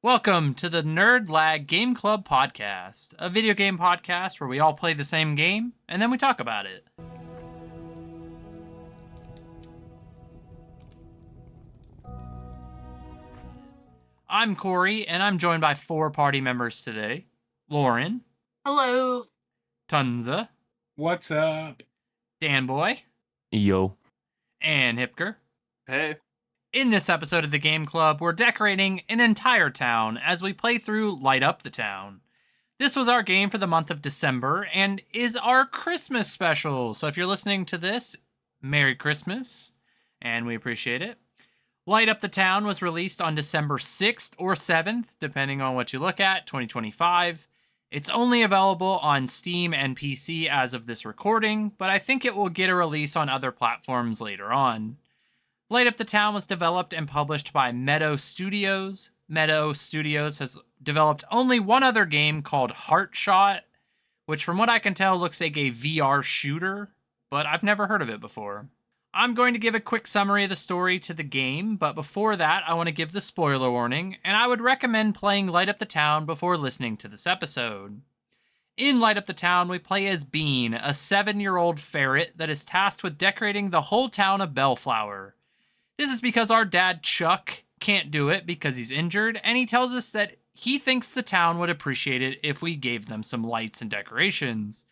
Welcome to the Nerd Lag Game Club podcast, a video game podcast where we all play the same game and then we talk about it. I'm Corey, and I'm joined by four party members today. Lauren. Hello. Tunza. What's up? Danboy. Yo. And Hipker. Hey. In this episode of the Game Club, we're decorating an entire town as we play through Lightupthetown. This was our game for the month of December and is our Christmas special. So if you're listening to this, Merry Christmas, and we appreciate it. Lightupthetown was released on December 6th or 7th, depending on what you look at, 2025. It's only available on Steam and PC as of this recording, but I think it will get a release on other platforms later on. Lightupthetown was developed and published by Meadow Studios. Meadow Studios has developed only one other game called Heartshot, which from what I can tell looks like a VR shooter, but I've never heard of it before. I'm going to give a quick summary of the story to the game, but before that, I want to give the spoiler warning, and I would recommend playing Lightupthetown before listening to this episode. In Lightupthetown, we play as Bean, a 7-year-old ferret that is tasked with decorating the whole town of Bellflower. This is because our dad, Chuck, can't do it because he's injured, and he tells us that he thinks the town would appreciate it if we gave them some lights and decorations.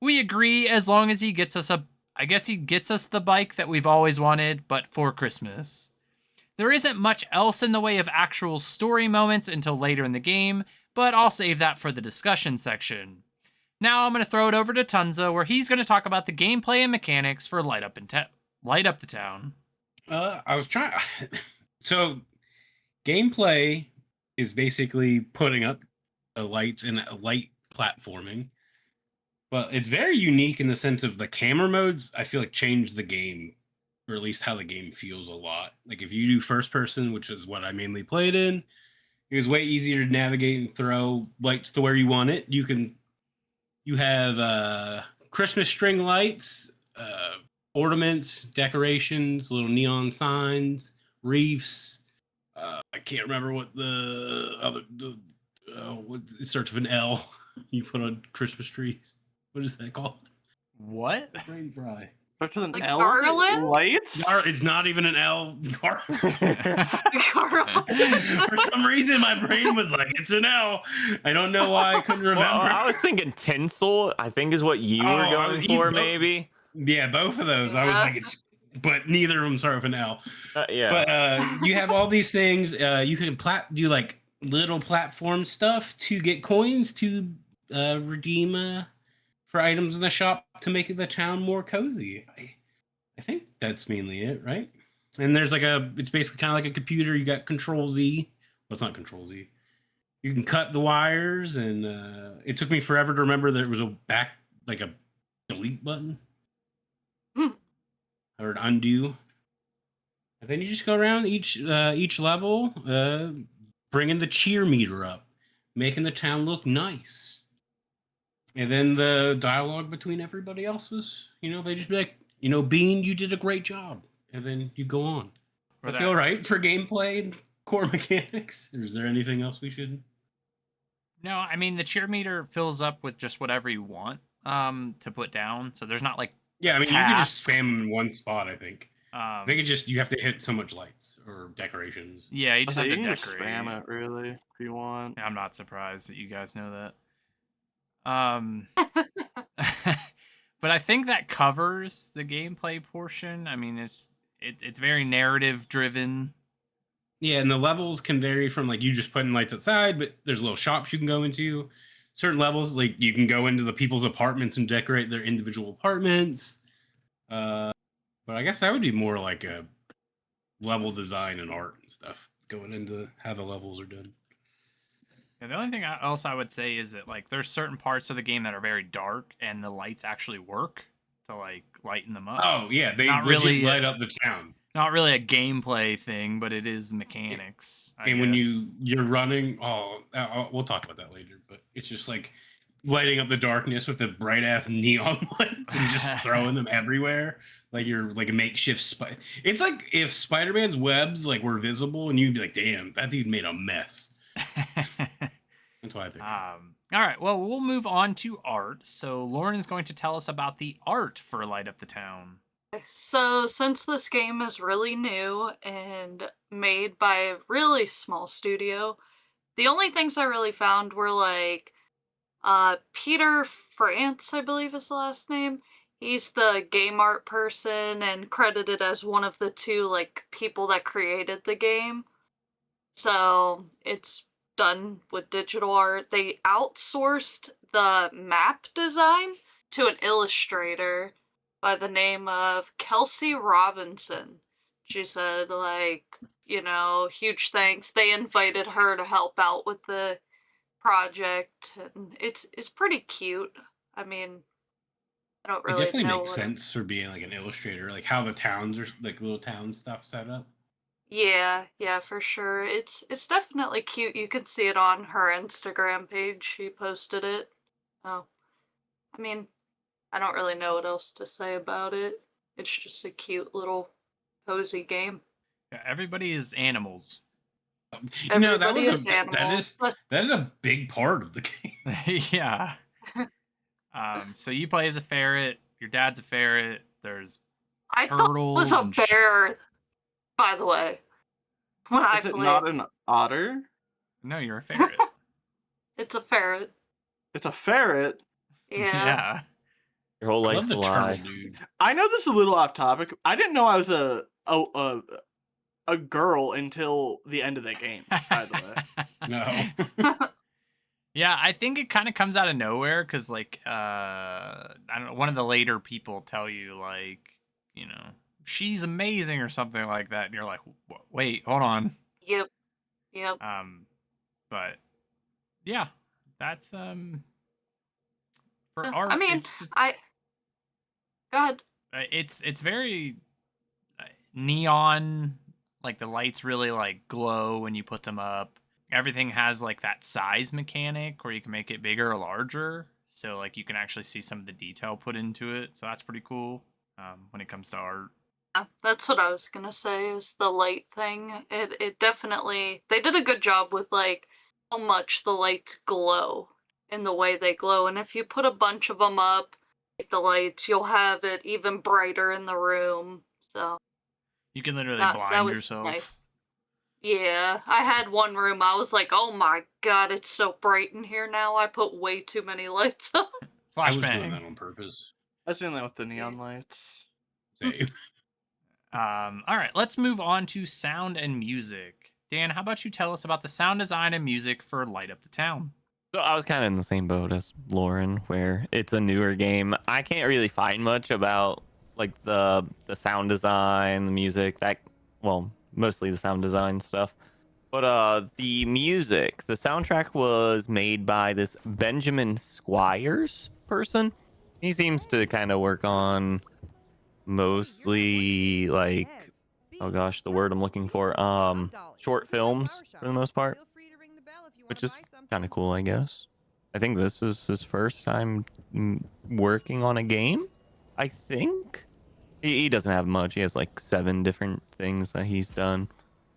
We agree as long as he gets us the bike that we've always wanted, but for Christmas. There isn't much else in the way of actual story moments until later in the game, but I'll save that for the discussion section. Now I'm going to throw it over to Tunza, where he's going to talk about the gameplay and mechanics for Lightupthetown. So, gameplay is basically putting up lights and light platforming, but it's very unique in the sense of the camera modes. I feel like changed the game, or at least how the game feels a lot. Like if you do first person, which is what I mainly played in, it was way easier to navigate and throw lights to where you want it. You have Christmas string lights, ornaments, decorations, little neon signs, reefs. I can't remember what it starts with an L. You put on Christmas trees. What is that called? What? Brain fry. Starts with an Like L. garland? Lights? It's not even an L. Carl. For some reason, my brain was like, it's an L. I don't know why I couldn't remember. Well, I was thinking tinsel, I think is what you were going for, maybe. Yeah, both of those. I was like, but neither of them start with an L. Yeah. But you have all these things. You can do like little platform stuff to get coins to redeem for items in the shop to make the town more cozy. I think that's mainly it, right? And there's it's basically kind of like a computer. You got Control Z. Well, it's not Control Z. You can cut the wires, and it took me forever to remember there was a delete button. Or an undo. And then you just go around each level, bringing the cheer meter up, making the town look nice. And then the dialogue between everybody else was, they just be like, Bean, you did a great job. And then you go on. I feel right for gameplay and core mechanics. Or is there anything else we should? No, I mean, the cheer meter fills up with just whatever you want to put down. So there's not like yeah, I mean, you can just spam them in one spot, I think. I think you have to hit so much lights or decorations. Yeah, you just have to can decorate. just spam it, really, if you want. I'm not surprised that you guys know that. But I think that covers the gameplay portion. I mean, it's very narrative driven. Yeah, and the levels can vary from you just putting lights outside, but there's little shops you can go into. Certain levels, you can go into the people's apartments and decorate their individual apartments. But I guess that would be more like a level design and art and stuff going into how the levels are done. Yeah, the only thing else I would say is that there's certain parts of the game that are very dark and the lights actually work to lighten them up. Oh yeah, they not legit really light up the town. Not really a gameplay thing, but it is mechanics. And when you're running, we'll talk about that later. But it's just lighting up the darkness with the bright ass neon lights and just throwing them everywhere. Like you're like a makeshift It's like if Spider-Man's webs were visible and you'd be like, damn, that dude made a mess. That's why I picked it. All right. Well, we'll move on to art. So Lauren is going to tell us about the art for Light Up the Town. So, since this game is really new and made by a really small studio, the only things I really found were like Peter France, I believe is the last name. He's the game art person and credited as one of the two like people that created the game. So, it's done with digital art. They outsourced the map design to an illustrator by the name of Kelsey Robinson. She said, like, huge thanks. They invited her to help out with the project, and it's pretty cute. I mean, I don't It really definitely know makes what. sense for being like an illustrator, like how the towns are like little town stuff set up. Yeah, for sure. It's definitely cute. You can see it on her Instagram page. She posted it. Oh, I mean, I don't really know what else to say about it. It's just a cute little cozy game. Yeah, everybody is animals. No, that Everybody was is a animals. that is a big part of the game. Yeah. So you play as a ferret. Your dad's a ferret. There's I thought it was turtles a and bear, by the way. When I Is it played, not an otter? No, you're a ferret. it's a ferret. It's a ferret. Yeah. Your whole I life's love a the lie. turtle dude. I know this is a little off topic. I didn't know I was a girl until the end of the game. By the way, No. Yeah, I think it kind of comes out of nowhere because, like, I don't know, one of the later people tell you, like, she's amazing or something like that, and you're like, wait, hold on. Yep. But yeah, that's for Yeah, art. I mean, it's just, Go ahead. it's very neon. Like the lights really like glow when you put them up. Everything has like that size mechanic where you can make it bigger or larger. So like you can actually see some of the detail put into it. So that's pretty cool when it comes to art. Yeah, that's what I was gonna say is the light thing. It definitely they did a good job with like how much the lights glow in the way they glow, and if you put a bunch of them up, like the lights, you'll have it even brighter in the room. So You can literally that blind was yourself. nice. Yeah, I had one room. I was like, "Oh my god, it's so bright in here now." I put way too many lights up. I was doing Flashbang. that on purpose. I was doing that with the neon lights. Same. All right, let's move on to sound and music. Dan, how about you tell us about the sound design and music for Light Up the Town? So I was kind of in the same boat as Lauren, where it's a newer game. I can't really find much about like the sound design, the music, mostly the sound design stuff. But the music, the soundtrack was made by this Benjamin Squires person. He seems to kind of work on mostly like, oh gosh, the word I'm looking for, short films for the most part, which is kind of cool, I guess. I think this is his first time working on a game. I think he doesn't have much. He has like 7 different things that he's done.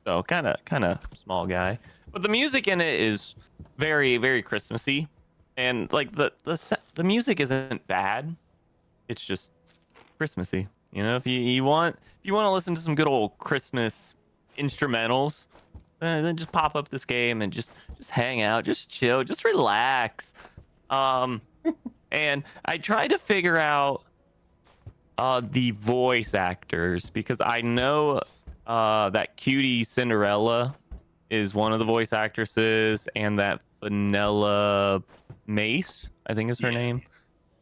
So kind of small guy. But the music in it is very, very Christmassy, and like the music isn't bad. It's just Christmassy. If you want to listen to some good old Christmas instrumentals, then just pop up this game and just hang out, just chill, just relax. And I tried to figure out the voice actors because I know that Cutie Cinderella is one of the voice actresses, and that Vanilla Mace, I think is her name.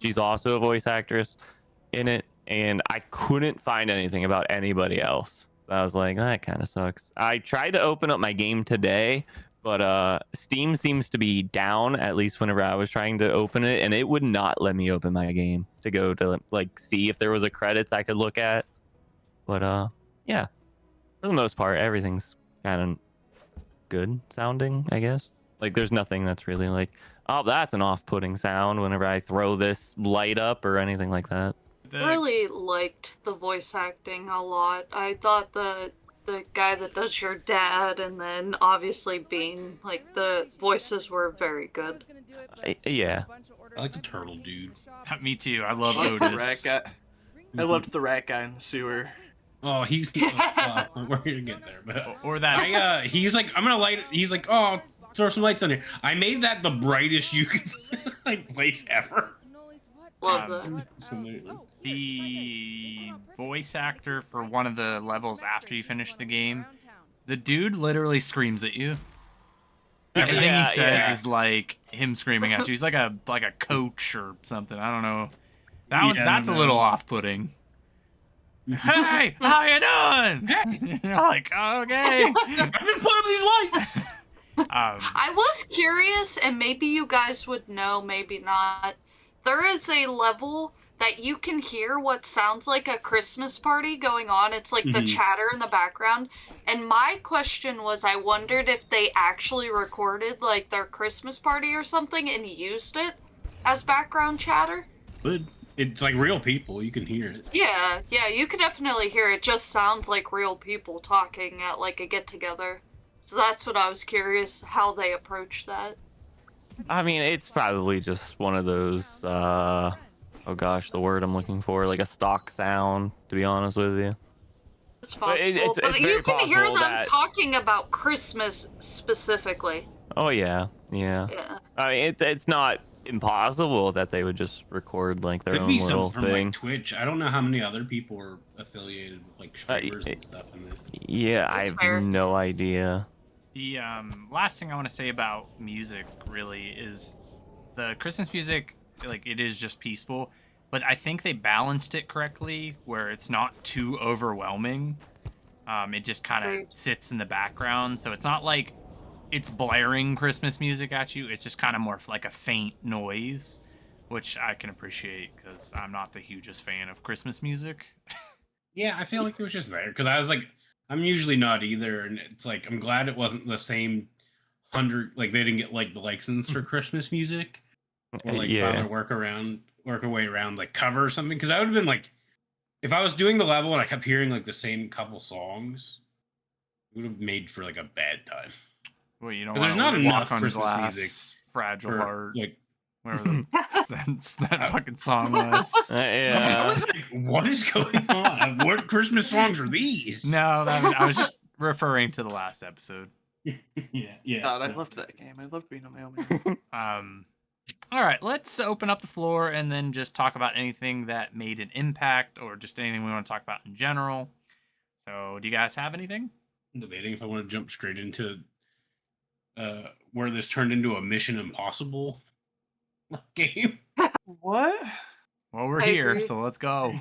She's also a voice actress in it, and I couldn't find anything about anybody else. So I was like, that kind of sucks. I tried to open up my game today, but Steam seems to be down, at least whenever I was trying to open it, and it would not let me open my game to go to like see if there was a credits I could look at. But yeah, for the most part, everything's kind of good sounding, I guess. Like there's nothing that's really like, oh, that's an off-putting sound whenever I throw this light up or anything like that. I really liked the voice acting a lot. I thought the the guy that does your dad, and then obviously Bean. Like, the voices were very good. Yeah. I like the turtle dude. Me too. I love I loved the rat Otis. guy. I loved the rat guy in the sewer. Oh, he's well, we're gonna get there, but Or that. he's like, I'm gonna light. He's like, oh, throw some lights on here. I made that the brightest you could like place ever. Love that. The voice actor for one of the levels after you finish the game, the dude literally screams at you. Everything he says is like him screaming at you. He's like a coach or something. I don't know. That's a little off-putting. Hey, how you doing? You're like, okay. I just put up these lights. I was curious, and maybe you guys would know, maybe not. There is a level that you can hear what sounds like a Christmas party going on. It's like the chatter in the background. And my question was, I wondered if they actually recorded like their Christmas party or something and used it as background chatter. But it's like real people. You can hear it. Yeah, you can definitely hear it. It just sounds like real people talking at like a get-together. So that's what I was curious, how they approach that. I mean, it's probably just one of those, oh gosh, the word I'm looking for, like a stock sound, to be honest with you. It's possible, it's but very you can hear them possible that- talking about Christmas specifically. Oh, yeah. Yeah. I mean, it's not impossible that they would just record, like, their Could own be little something from thing. like Twitch. I don't know how many other people are affiliated with like streamers and stuff in this. Yeah, I That's have fair. no idea. The last thing I want to say about music really is the Christmas music, like it is just peaceful, but I think they balanced it correctly where it's not too overwhelming. It just kind of Right. sits in the background, so it's not like it's blaring Christmas music at you. It's just kind of more like a faint noise, which I can appreciate because I'm not the hugest fan of Christmas music. Yeah, I feel like it was just there because I was like, I'm usually not either, and it's like I'm glad it wasn't the same 100. Like they didn't get like the license for Christmas music, or like Yeah. work a way around like cover or something. Because I would have been like, if I was doing the level and I kept hearing like the same couple songs, it would have made for like a bad time. Well, you don't But there's want not to enough walk on Christmas glass, music fragile Or, heart, like, whatever that fucking song was. I Yeah. was like, what is going on? What Christmas songs are these? No, I was just referring to the last episode. yeah. God, I loved that game. I loved being a mailman. All right, let's open up the floor and then just talk about anything that made an impact or just anything we want to talk about in general. So, do you guys have anything? I'm debating if I want to jump straight into where this turned into a Mission Impossible game. What? Well, we're I here, agree. so let's go.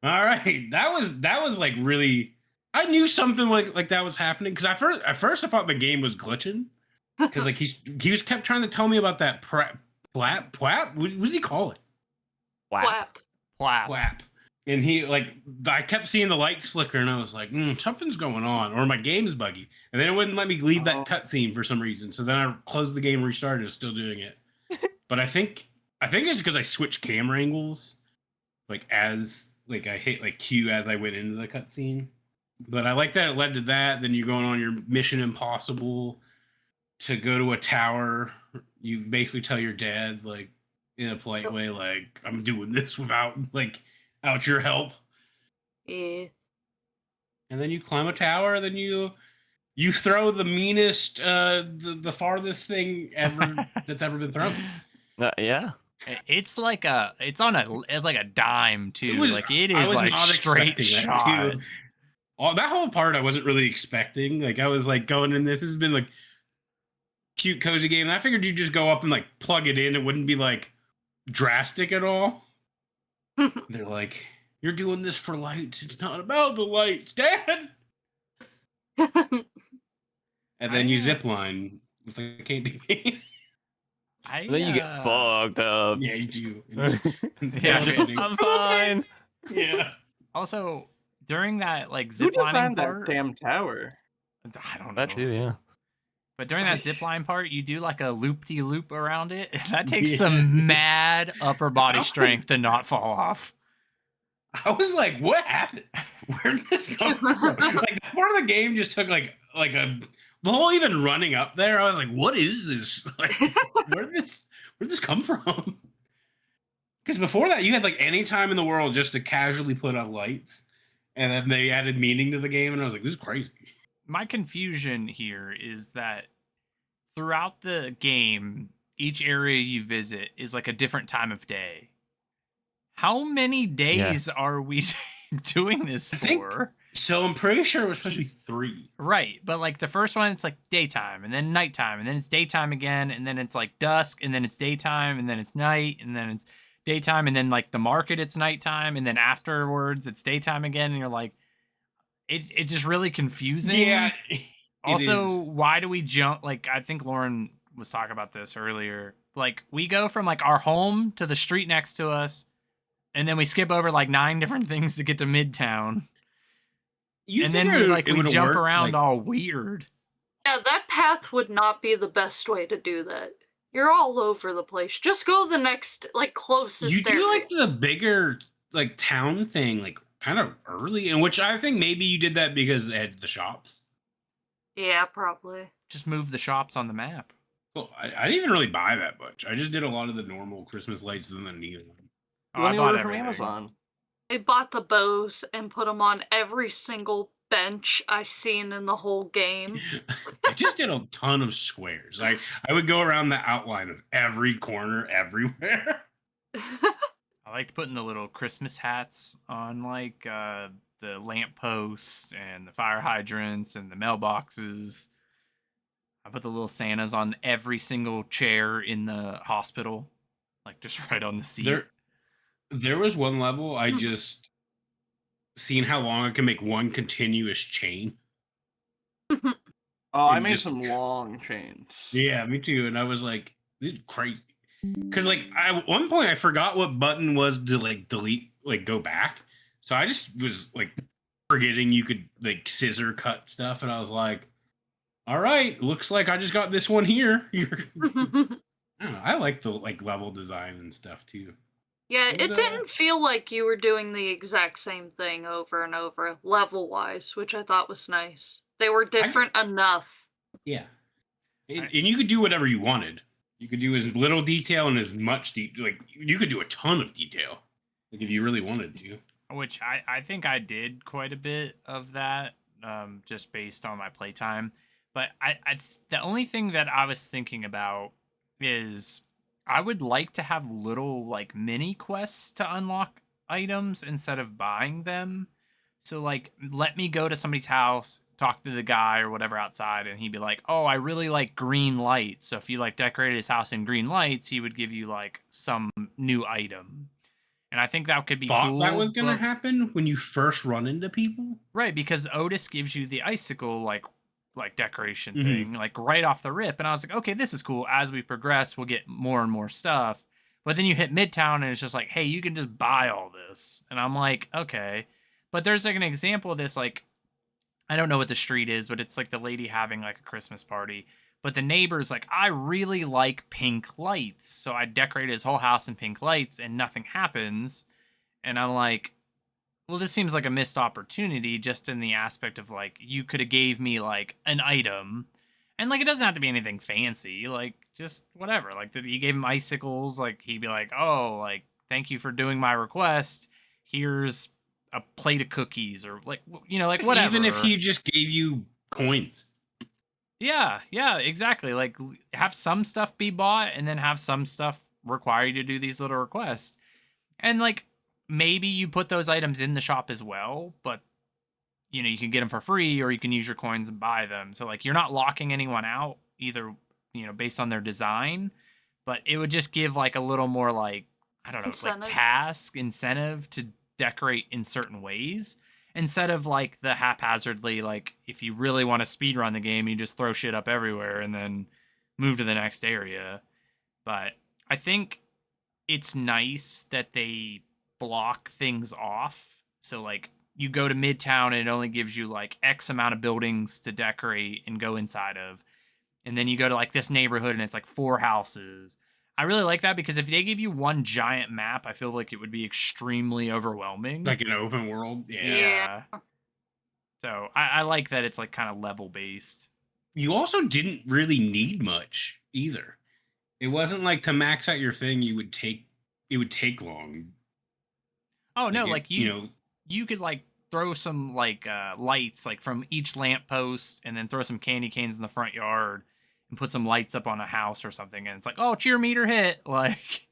All right, that was like really. I knew something like that was happening because at first I thought the game was glitching because like he was kept trying to tell me about that plap. What does he call it? Wow. Flap. Plap. Plap. And he like I kept seeing the lights flicker and I was like, something's going on, or my game's buggy. And then it wouldn't let me leave that cutscene for some reason. So then I closed the game, restarted, it's still doing it. But I think it's because I switched camera angles, like as like I hit like Q as I went into the cutscene. But I like that it led to that. Then you're going on your Mission Impossible to go to a tower. You basically tell your dad like in a polite way, like I'm doing this without your help. Yeah. And then you climb a tower. Then you throw the meanest, the farthest thing ever that's ever been thrown. Yeah. It's like it's like a dime too. It I is was like not straight expecting that, shot. too. That whole part I wasn't really expecting. Like I was like going in this has been like cute cozy game. And I figured you'd just go up and like plug it in. It wouldn't be like drastic at all. They're like, you're doing this for lights. It's not about the lights, Dad. And then you zip line with a candy. Then you get fucked up. Yeah, you do. Yeah, I'm fine. Yeah. Also, during that like Who zip lining designed that part, damn tower? I don't know. That too, yeah. But during that zip line part, you do like a loop-de-loop around it. That takes some mad upper body strength to not fall off. I was like, what happened? where did this come from? Like part of the game just took like the whole even running up there. I was like, what is this? Like, where did this come from? Because before that, you had like any time in the world just to casually put on lights, and then they added meaning to the game, and I was like, this is crazy. My confusion here is that throughout the game, each area you visit is like a different time of day. How many days are we doing this for? So I'm pretty sure it was supposed to be 3. Right, but like the first one, it's like daytime, and then nighttime, and then it's daytime again, and then it's like dusk, and then it's daytime, and then it's night, and then it's daytime, and then like the market, it's nighttime, and then afterwards it's daytime again, and you're like, it's just really confusing. Yeah. Also, why do we jump? Like, I think Lauren was talking about this earlier. Like, we go from like our home to the street next to us, and then we skip over like 9 different things to get to Midtown. And then we jump around all weird. Yeah, that path would not be the best way to do that. You're all over the place. Just go the next, like, closest You do area. like the bigger, like, town thing, like, kind of early, in which I think maybe you did that because they had the shops. Yeah, probably. Just move the shops on the map. Well, I didn't even really buy that much. I just did a lot of the normal Christmas lights and then the neon. I You bought order from everything. Amazon. I bought the bows and put them on every single bench I seen in the whole game. I just did a ton of squares. I would go around the outline of every corner everywhere. I liked putting the little Christmas hats on, like, the lampposts and the fire hydrants and the mailboxes. I put the little Santas on every single chair in the hospital, like just right on the seat. There was one level I just seen how long I can make one continuous chain. Oh, I And made just- some long chains. Yeah, me too. And I was like, this is crazy. Because like at one point I forgot what button was to like delete, like go back. So I just was like forgetting you could like scissor cut stuff, and I was like, all right, looks like I just got this one here. I don't know, I like the like level design and stuff too. Yeah, It it was, didn't feel like you were doing the exact same thing over and over, level-wise, which I thought was nice. They were different enough. Yeah. And you could do whatever you wanted. You could do as little detail and as much detail. Like, you could do a ton of detail. Like, if you really wanted to. Which I think I did quite a bit of that, just based on my playtime. But the only thing that I was thinking about is I would like to have little like mini quests to unlock items instead of buying them. So like, let me go to somebody's house, talk to the guy or whatever outside, and he'd be like, "Oh, I really like green lights." So if you like decorated his house in green lights, he would give you like some new item. And I think that could be Thought cool. that was going to but- happen when you first run into people? Right, because Otis gives you the icicle like decoration Mhm. thing like right off the rip, and I was like, okay, this is cool. As we progress, we'll get more and more stuff. But then you hit Midtown and it's just like, hey, you can just buy all this, and I'm like, okay. But there's like an example of this, like, I don't know what the street is, but it's like the lady having like a Christmas party, but the neighbor's like, I really like pink lights, so I decorate his whole house in pink lights and nothing happens. And I'm like, well, this seems like a missed opportunity, just in the aspect of like, you could have gave me like an item, and like, it doesn't have to be anything fancy, like just whatever. Like, he gave him icicles, like he'd be like, oh, like, thank you for doing my request, here's a plate of cookies, or like, you know, like whatever. Even if he just gave you coins. Yeah, exactly. Like, have some stuff be bought and then have some stuff require you to do these little requests. And like, maybe you put those items in the shop as well, but you know, you can get them for free or you can use your coins and buy them. So like, you're not locking anyone out either, you know, based on their design, but it would just give like a little more like, I don't know, Incentive. incentive to decorate in certain ways, instead of like the haphazardly, like if you really want to speed run the game, you just throw shit up everywhere and then move to the next area. But I think it's nice that they block things off. So like, you go to Midtown and it only gives you like X amount of buildings to decorate and go inside of. And then you go to like this neighborhood and it's like 4 houses. I really like that because if they give you one giant map, I feel like it would be extremely overwhelming. Like an open world. Yeah. Yeah. So I like that it's like kind of level based. You also didn't really need much either. It wasn't like to max out your thing, it would take long. Oh no, it- like you could like throw some like lights like from each lamppost and then throw some candy canes in the front yard and put some lights up on a house or something, and it's like, oh, cheer meter hit. Like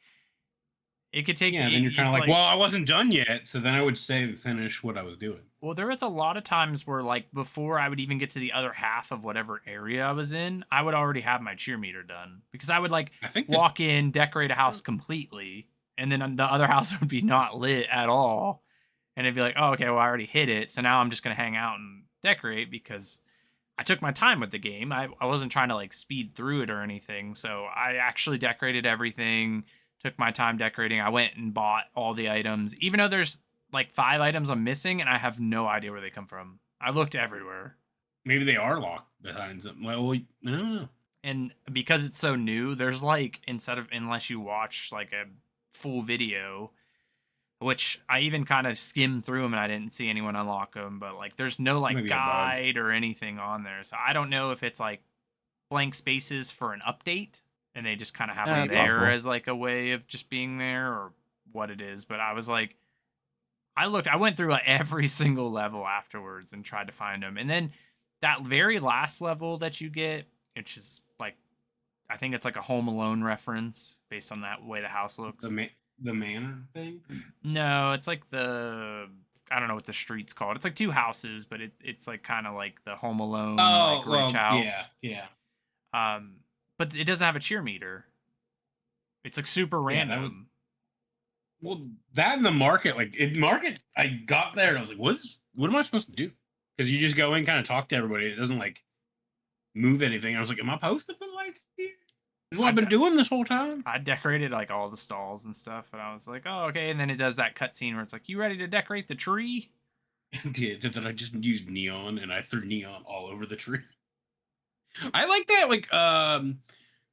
it could take Yeah, then you're kind of it's like, well, I wasn't done yet, so then I would save finish what I was doing. Well, there was a lot of times where, like, before I would even get to the other half of whatever area I was in, I would already have my cheer meter done because I would like I think walk in, decorate a house completely, and then the other house would be not lit at all, and it'd be like, oh, okay, well, I already hit it, so now I'm just gonna hang out and decorate because I took my time with the game. I wasn't trying to like speed through it or anything, so I actually decorated everything. Took my time decorating. I went and bought all the items, even though there's like 5 items I'm missing, and I have no idea where they come from. I looked everywhere. maybe they are locked behind something. Well, I don't know. And because it's so new, there's like, unless you watch like a full video, which I even kind of skimmed through them and I didn't see anyone unlock them, but like there's no like Maybe a bug. guide or anything on there. So I don't know if it's like blank spaces for an update and they just kind of have Yeah, them there possible. as like a way of just being there or what it is. But I was like, I went through like every single level afterwards and tried to find them. And then that very last level that you get, which is like, I think it's like a Home Alone reference based on that way the house looks. The manor thing. No, it's like I don't know what the street's called. It's like 2 houses, but it's like kind of like the Home Alone like rich house. yeah. But it doesn't have a cheer meter. It's like super Yeah, that random. Well, that in the market, like in market, I got there and I was like, what am I supposed to do? Because you just go in, kind of talk to everybody. It doesn't like move anything. I was like, am I supposed to put lights here? This is what I've been doing this whole time. I decorated like all the stalls and stuff, and I was like, oh, okay. And then it does that cutscene where it's like, you ready to decorate the tree? I did. That I just used neon and I threw neon all over the tree. I like that. Like,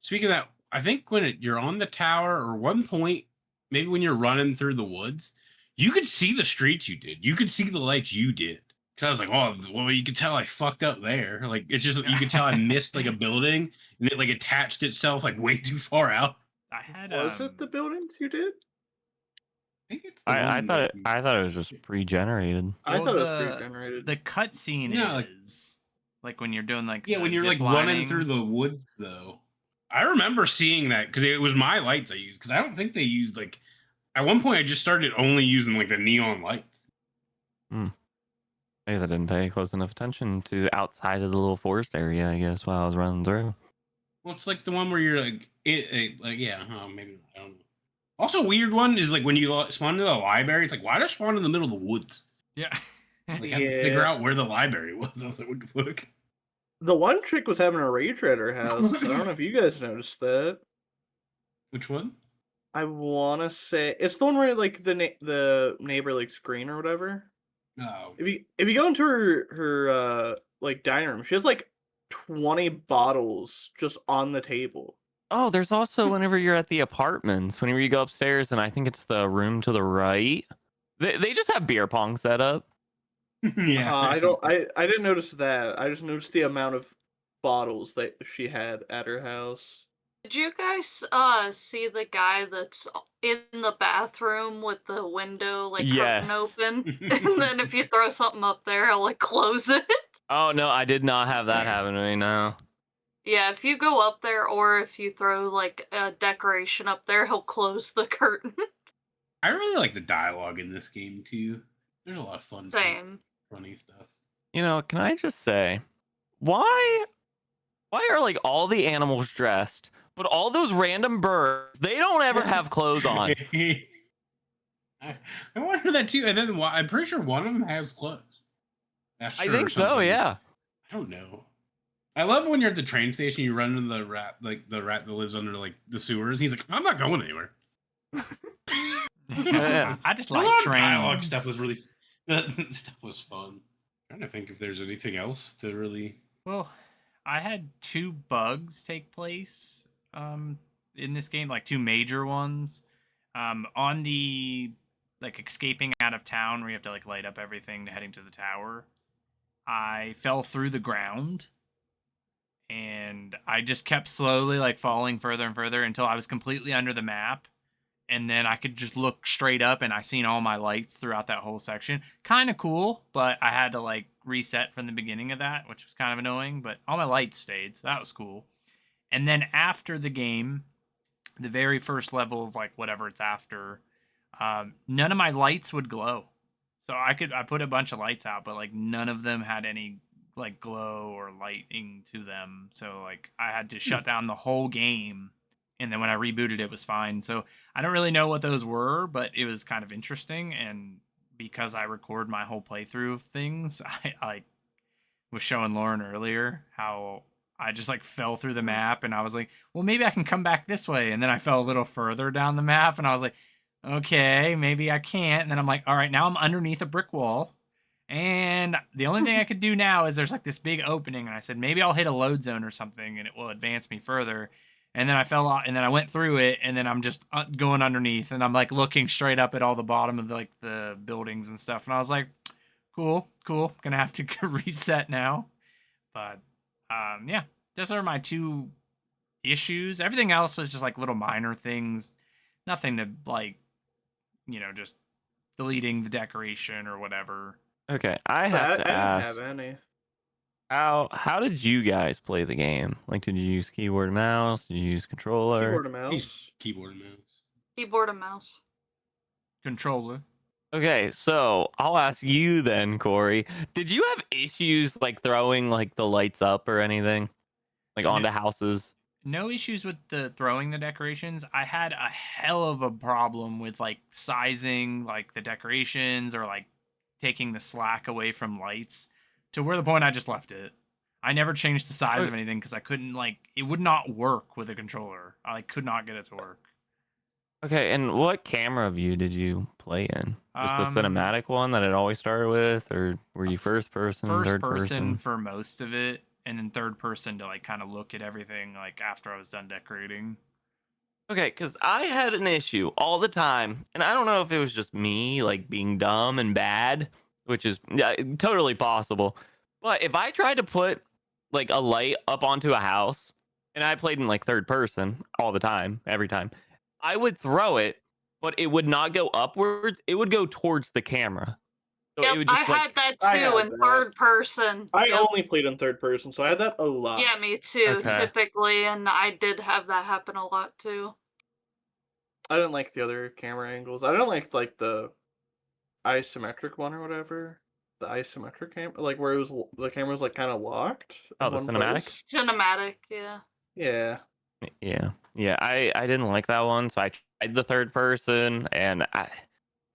speaking of that, I think when you're on the tower or one point, maybe when you're running through the woods, you could see the streets you did. You could see the lights you did. So I was like, oh, well, you could tell I fucked up there. Like, it's just, you could tell I missed like a building and it like attached itself like way too far out. I had Was it the buildings you did? I think it's the I one thought that I thought it was just pre-generated. I Well, thought it was the- pre-generated. the cutscene Yeah, like- is like when you're doing like yeah, the when you're like zip running lining. through the woods though. I remember seeing that because it was my lights I used because I don't think they used like at one point I just started only using like the neon lights. I guess I didn't pay close enough attention to outside of the little forest area, I guess, while I was running through. Well, it's like the one where you're like like yeah, maybe I don't know. Also, weird one is like when you spawn into the library. It's like why does spawn in the middle of the woods? Yeah. Like, I had to figure out where the library was. I was like, what the fuck? The one chick was having a rage at her house. I don't know if you guys noticed that. Which one? I want to say it's the one where like the neighbor likes green or whatever. Oh, If you go into her like dining room, she has like 20 bottles just on the table. Oh, there's also whenever you're at the apartments, whenever you go upstairs, and I think it's the room to the right, they just have beer pong set up. yeah. I didn't notice that. I just noticed the amount of bottles that she had at her house. Did you guys see the guy that's in the bathroom with the window like Yes. curtain open? And then if you throw something up there, he'll like close it. Oh no, I did not have that happen to me. No. Yeah, if you go up there or if you throw like a decoration up there, he'll close the curtain. I really like the dialogue in this game too. There's a lot of fun, Same. funny stuff. You know, can I just say, why are like all the animals dressed, but all those random birds, they don't ever have clothes on? I wonder that too. And then I'm pretty sure one of them has clothes. I Sure or think so, something. yeah. I don't know. I love when you're at the train station, you run into the rat that lives under like the sewers. He's like, I'm not going anywhere. Yeah. I just A like lot of trains. dialogue stuff was really that stuff was fun. I'm trying to think if there's anything else to really. Well, I had 2 bugs take place in this game, like 2 major ones. On the like escaping out of town where you have to like light up everything heading to the tower, I fell through the ground and I just kept slowly like falling further and further until I was completely under the map. And then I could just look straight up and I seen all my lights throughout that whole section. Kind of cool, but I had to like reset from the beginning of that, which was kind of annoying, but all my lights stayed, so that was cool. And then after the game, the very first level of like whatever it's after, none of my lights would glow. So I put a bunch of lights out, but like none of them had any like glow or lighting to them. So like I had to shut down the whole game, and then when I rebooted it was fine. So I don't really know what those were, but it was kind of interesting. And because I record my whole playthrough of things, I was showing Lauren earlier how I just like fell through the map, and I was like, well, maybe I can come back this way. And then I fell a little further down the map, and I was like, okay, maybe I can't. And then I'm like, all right, now I'm underneath a brick wall. And the only thing I could do now is there's like this big opening. And I said, maybe I'll hit a load zone or something and it will advance me further. And then I fell off, and then I went through it, and then I'm just going underneath, and I'm like looking straight up at all the bottom of like the buildings and stuff. And I was like, cool. Gonna have to reset now. But yeah, those are my 2 issues. Everything else was just like little minor things. Nothing to like, just deleting the decoration or whatever. Okay, I have to I ask, didn't have any. how did you guys play the game? Like, did you use keyboard and mouse? Did you use controller? Keyboard and mouse. Keyboard and mouse. Keyboard and mouse. Controller. Okay, so I'll ask you then, Corey. Did you have issues like throwing like the lights up or anything, like onto houses? No issues with the throwing the decorations. I had a hell of a problem with like sizing like the decorations or like taking the slack away from lights, to where the point I just left it. I never changed the size of anything because I couldn't like, it would not work with a controller. I like, could not get it to work. Okay, and what camera view did you play in? Just the cinematic one that it always started with, or were you first person, First third person for most of it, and then third person to like kind of look at everything like after I was done decorating. Okay, because I had an issue all the time, and I don't know if it was just me like being dumb and bad, which is totally possible. But if I tried to put like a light up onto a house, and I played in like third person all the time, every time, I would throw it, but it would not go upwards. It would go towards the camera. So Yep, it would just, I like, had that I too had in that. third person. I Yep. only played in third person, so I had that a lot. Yeah, me too, Okay. typically, and I did have that happen a lot too. I didn't like the other camera angles. I didn't like the isometric one or whatever. The isometric camera, like where it was the camera was like kind of locked. Oh, in the one cinematic? place. Cinematic, yeah. Yeah. Yeah. I didn't like that one, so I tried the third person, and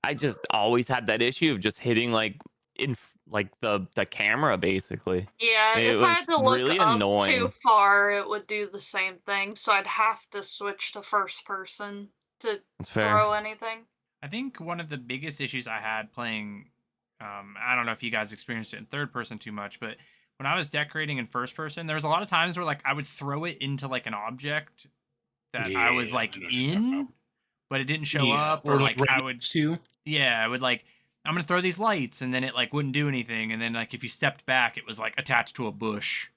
I just always had that issue of just hitting like in like the camera basically. Yeah, It if I had to was look really up annoying. too far, it would do the same thing. So I'd have to switch to first person to That's fair. throw anything. I think one of the biggest issues I had playing, I don't know if you guys experienced it in third person too much, but when I was decorating in first person, there was a lot of times where like I would throw it into like an object that I was Yeah, like I know what you're talking in, about. but it didn't show Yeah, up, or like right I would, next to. yeah, I would like, I'm gonna throw these lights, and then it like wouldn't do anything, and then like if you stepped back, it was like attached to a bush,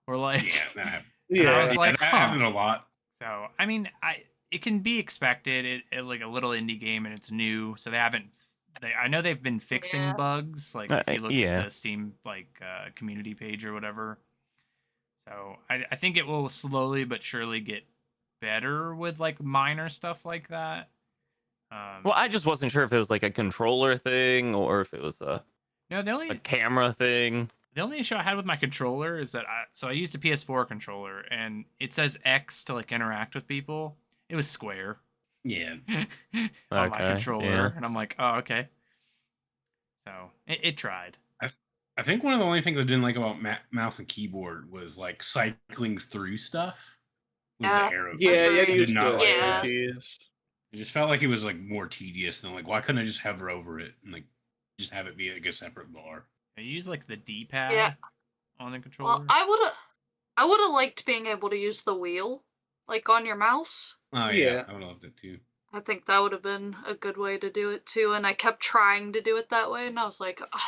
or like, Yeah, that happened. And I Yeah. was like, that huh. happened a lot. So I mean, it can be expected. It like a little indie game, and it's new, so they haven't. I know they've been fixing Yeah. bugs. Like if you look yeah. at the Steam like community page or whatever. So I think it will slowly but surely get better with like minor stuff like that. Well, I just wasn't sure if it was like a controller thing or if it was a no, a camera thing. the only issue I had with my controller is that I used a PS4 controller, and it says X to like interact with people. It was square. Yeah. On my Okay, controller, yeah. and I'm like, oh, okay. So it tried. I think one of the only things I didn't like about mouse and keyboard was like cycling through stuff. Was Yeah. the arrow. Yeah, you had to I did use not the like Yeah. that. keys. It just felt like it was like more tedious than like, why couldn't I just hover over it and like just have it be like a separate bar? I use like the D-pad Yeah. on the controller. Well, I would have liked being able to use the wheel like on your mouse. Oh Yeah. yeah, I would love that too. I think that would have been a good way to do it too. And I kept trying to do it that way, and I was like, "Ugh,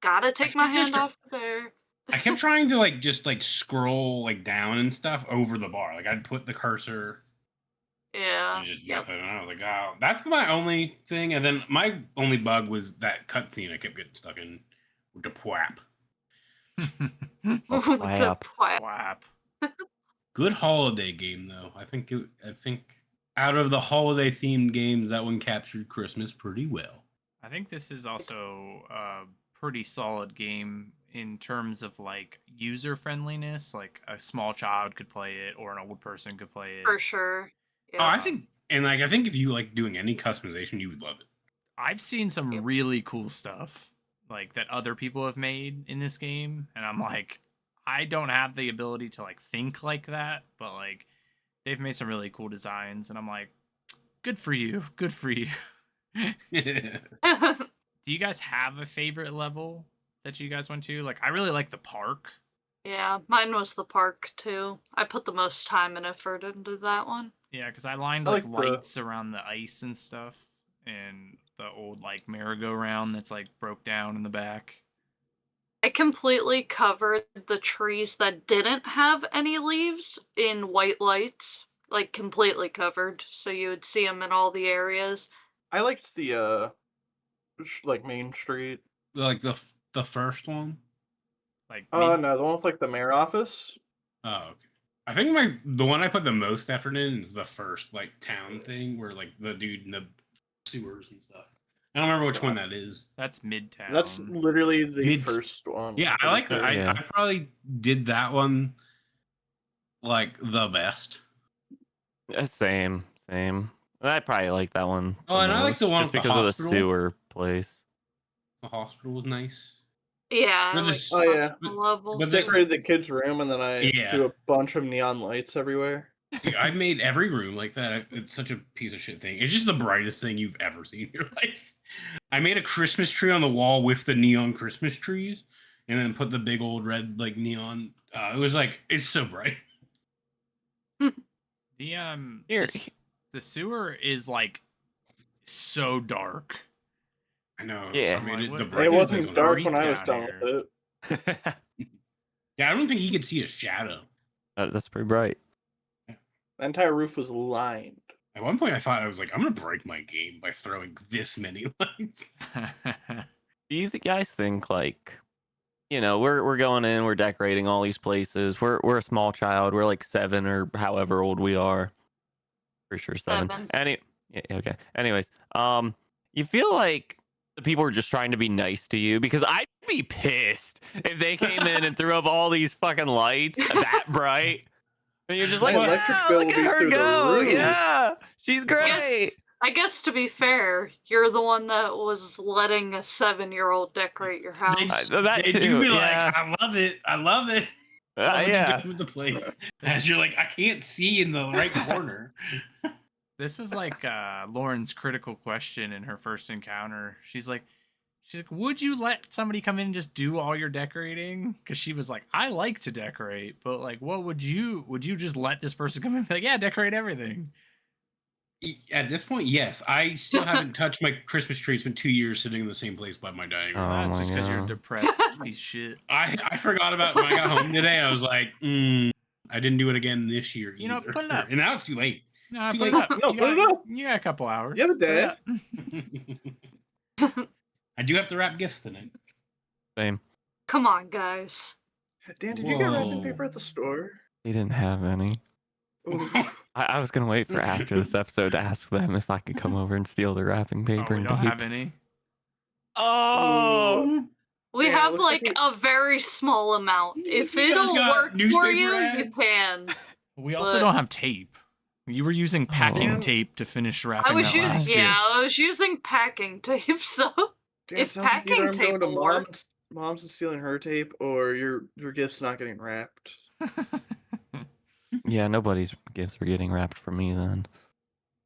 gotta take my kept just hand off there. I kept trying to like just like scroll like down and stuff over the bar. Like I'd put the cursor Yeah. and just Yep. and I was like, oh, that's my only thing. And then my only bug was that cutscene I kept getting stuck in with the pwap. The Whap. pwap. Whap. Good holiday game though. I think out of the holiday themed games, that one captured Christmas pretty well. I think this is also a pretty solid game in terms of like user friendliness. Like a small child could play it, or an old person could play it. For sure. Oh, Yeah. I think if you like doing any customization, you would love it. I've seen some Yep. really cool stuff like that other people have made in this game, and I'm like, I don't have the ability to like think like that, but like they've made some really cool designs, and I'm like, good for you, good for you. Do you guys have a favorite level that you guys went to? Like, I really like the park. Yeah, mine was the park too. I put the most time and effort into that one. Yeah, because I lined I like like the- lights around the ice and stuff, and the old like merry-go-round that's like broke down in the back. I completely covered the trees that didn't have any leaves in white lights, like completely covered, so you would see them in all the areas. I liked the like Main Street. Like the first one. Like, No, the one with like the mayor office. Oh, okay. I think the one I put the most effort in is the first like town thing where like the dude in the sewers and stuff. I don't remember which one that is. that's Midtown. That's literally the Mid- first one. Yeah, I like that. Yeah. I probably did that one like the best. Same. I probably like that one. Oh, and I like the most, one just with the because of the hospital. sewer place. The hospital was nice. Yeah, I Or the like s- the Oh, yeah. hospital level. But I the- decorated the kid's room and then I Yeah. threw a bunch of neon lights everywhere. Dude, I've made every room like that. It's such a piece of shit thing. It's just the brightest thing you've ever seen in your life. I made a Christmas tree on the wall with the neon Christmas trees, and then put the big old red like neon. It was like it's so bright. The Here. the sewer is like so dark. I know. Yeah. So I made it, the It brightest It wasn't things dark freak when I was down done with it. Yeah, I don't think he could see a shadow. That's pretty bright. The entire roof was lined. At one point, I thought I was like, I'm gonna break my game by throwing this many lights. Do you guys think like, we're going in, we're decorating all these places. We're a small child. We're like 7 or however old we are. Pretty sure 7. 7. Yeah, okay. Anyways, you feel like the people are just trying to be nice to you, because I'd be pissed if they came in and threw up all these fucking lights that bright. And you're just like, My electric wow, bill look will at be her through the go. roof." Yeah, she's great. I guess to be fair, you're the one that was letting a 7-year-old decorate your house. That They do too, be yeah. like, I love it. I love it. What you Yeah. doing with the place? As you're like, I can't see in the right corner. This was like Lauren's critical question in her first encounter. She's like, would you let somebody come in and just do all your decorating? Because she was like, I like to decorate, but like, what would you just let this person come in and be like, yeah, decorate everything? At this point, yes. I still haven't touched my Christmas tree. It's been 2 years sitting in the same place by my dining room. Oh That's my just because you're God. depressed piece of shit. I forgot about when I got home today. I was like, I didn't do it again this year. You know, either. put it up. And now it's too late. No, Too put it late. up. No, You put it got- up. You got a couple hours. You have a Put it day. up. I do have to wrap gifts tonight. Same. Come on, guys. Dan, did you get wrapping Whoa. paper at the store? He didn't have any. Ooh. I was gonna wait for after this episode to ask them if I could come over and steal the wrapping Oh, paper we and don't tape. have any. Oh, We Yeah, it have looks like like a very small amount. If You guys it'll got work for newspaper you, you ads? can. We also But- don't have tape. You were using packing Man. tape to finish wrapping I was that last using gift. I was using packing tape, so Dan, If sounds like either packing I'm tape going to will work. mom's is stealing her tape, or your gift's not getting wrapped. yeah. Nobody's gifts were getting wrapped for me then.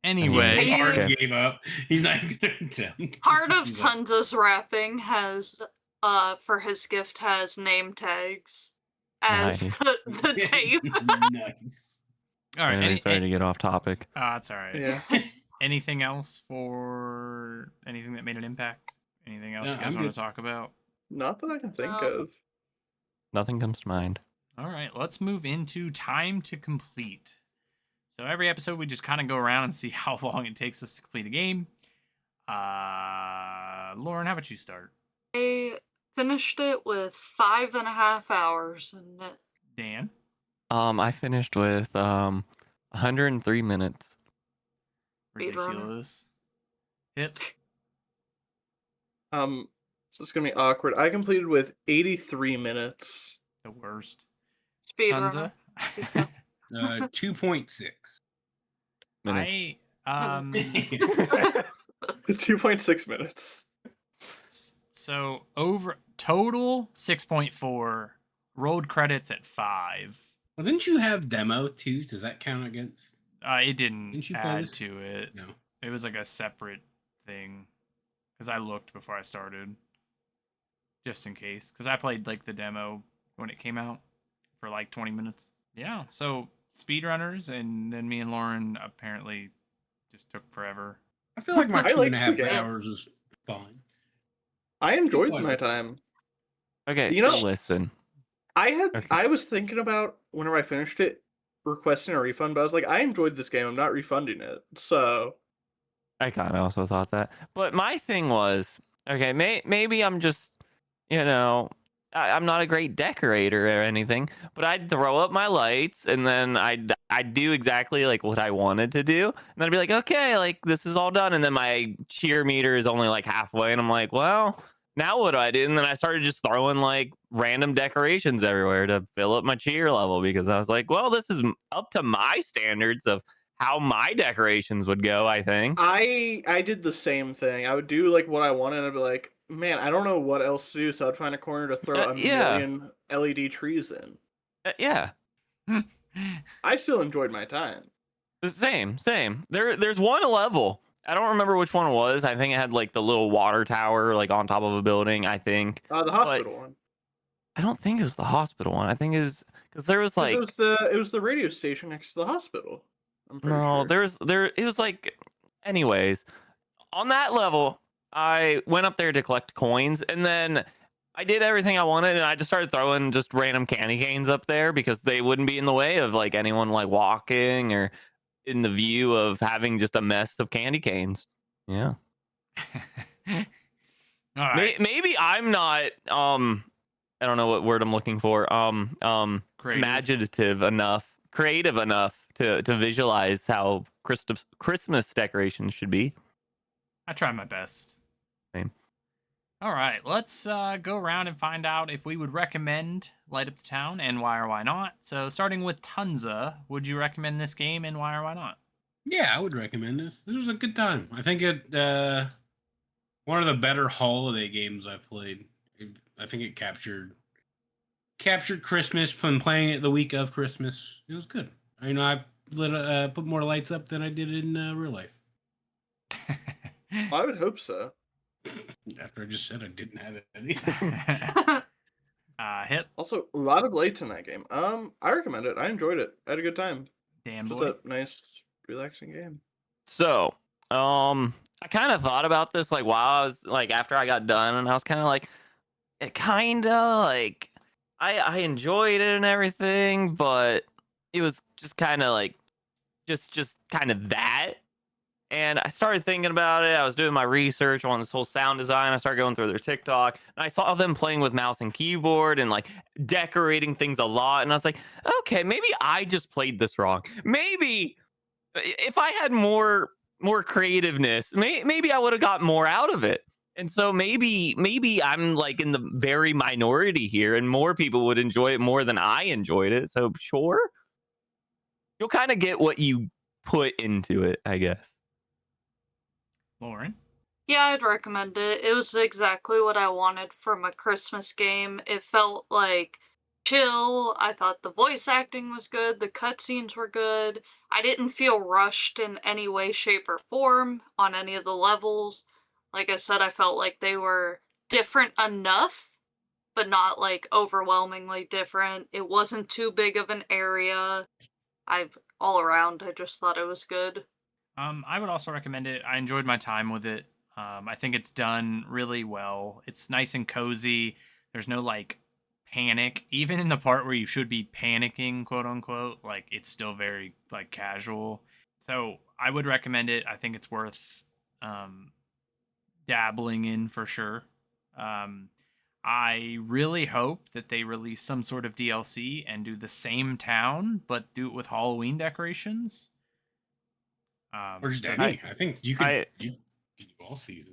Anyway, Hey, Art Okay. gave up. He's not even going to attempt. part of He's like, Tunza's wrapping has for his gift has name tags as Nice. the tape. Nice. All right. Anyway, sorry to get off topic. That's all right. Yeah. Anything else for anything that made an impact? Anything else No, you guys I'm want good. to talk about? Not that I can think No. of. Nothing comes to mind. All right, let's move into time to complete. So every episode, we just kind of go around and see how long it takes us to complete a game. Lauren, how about you start? I finished it with 5.5 hours, and Dan? I finished with 103 minutes. Speedrunner. Ridiculous. Hit. So it's gonna be awkward. I completed with 83 minutes. The worst. speedrunner. Tunza? 2.6. Minutes. I 2.6 minutes. so over total 6.4, rolled credits at 5. Well, didn't you have demo too? Does that count against? It didn't Didn't you play add this? to it. No. It was like a separate thing because I looked before I started, just in case. Because I played like the demo when it came out for like 20 minutes. Yeah. So speedrunners, and then me and Lauren apparently just took forever. I feel like my I 2.5 liked the game. hours was fine. I enjoyed Good my one. time. Okay, You know- listen. I was thinking about whenever I finished it, requesting a refund, but I was like, I enjoyed this game. I'm not refunding it. So I kind of also thought that. But my thing was, okay, maybe I'm just, I'm not a great decorator or anything, but I'd throw up my lights and then I'd do exactly like what I wanted to do. And then I'd be like, okay, like this is all done. And then my cheer meter is only like halfway. And I'm like, well, now what do I do? And then I started just throwing like random decorations everywhere to fill up my cheer level because I was like, well, this is up to my standards of how my decorations would go, I think. I did the same thing. I would do like what I wanted, and I'd be like, man, I don't know what else to do, so I'd find a corner to throw a Yeah. million LED trees in. Yeah. I still enjoyed my time. Same. There's one level. I don't remember which one it was. I think it had like the little water tower like on top of a building, I think. The hospital one. I don't think it was the hospital one. I think it was because there was 'Cause like it was the radio station next to the hospital. I'm pretty sure. it was like anyways, on that level, I went up there to collect coins and then I did everything I wanted and I just started throwing just random candy canes up there because they wouldn't be in the way of like anyone like walking or in the view of having just a mess of candy canes. Yeah. All right. Maybe I'm not I don't know what word I'm looking for. Creative. Imaginative enough, creative enough to visualize how Christmas decorations should be. I try my best. Same. All right, let's go around and find out if we would recommend Light Up the Town and why or why not. So starting with Tunza, would you recommend this game and why or why not? Yeah, I would recommend this. This was a good time. I think it one of the better holiday games I've played. I think it captured Christmas when playing it the week of Christmas. It was good. I put more lights up than I did in real life. I would hope so. After I just said I didn't have any. Hit. Also, a lot of lights in that game. I recommend it. I enjoyed it. I had a good time. Damn Just boy. a nice, relaxing game. So, I kind of thought about this like while I was like after I got done, and I was kind of like, it kind of like I enjoyed it and everything, but it was just kind of like just kind of that. And I started thinking about it. I was doing my research on this whole sound design. I started going through their TikTok, and I saw them playing with mouse and keyboard and like decorating things a lot. And I was like, okay, maybe I just played this wrong. Maybe if I had more creativeness, maybe I would have got more out of it. And so maybe I'm like in the very minority here, and more people would enjoy it more than I enjoyed it. So sure, you'll kind of get what you put into it, I guess. Lauren. Yeah, I'd recommend it. It was exactly what I wanted from a Christmas game. It felt like chill. I thought the voice acting was good. The cutscenes were good. I didn't feel rushed in any way, shape, or form on any of the levels. Like I said, I felt like they were different enough, but not like overwhelmingly different. It wasn't too big of an area. I all around, I just thought it was good. I would also recommend it. I enjoyed my time with it. I think it's done really well. It's nice and cozy. There's no like panic, even in the part where you should be panicking, quote unquote. Like it's still very like casual. So I would recommend it. I think it's worth um, dabbling in for sure. Um, I really hope that they release some sort of DLC and do the same town, but do it with Halloween decorations. Or just So any. I think you could I you could do all seasons.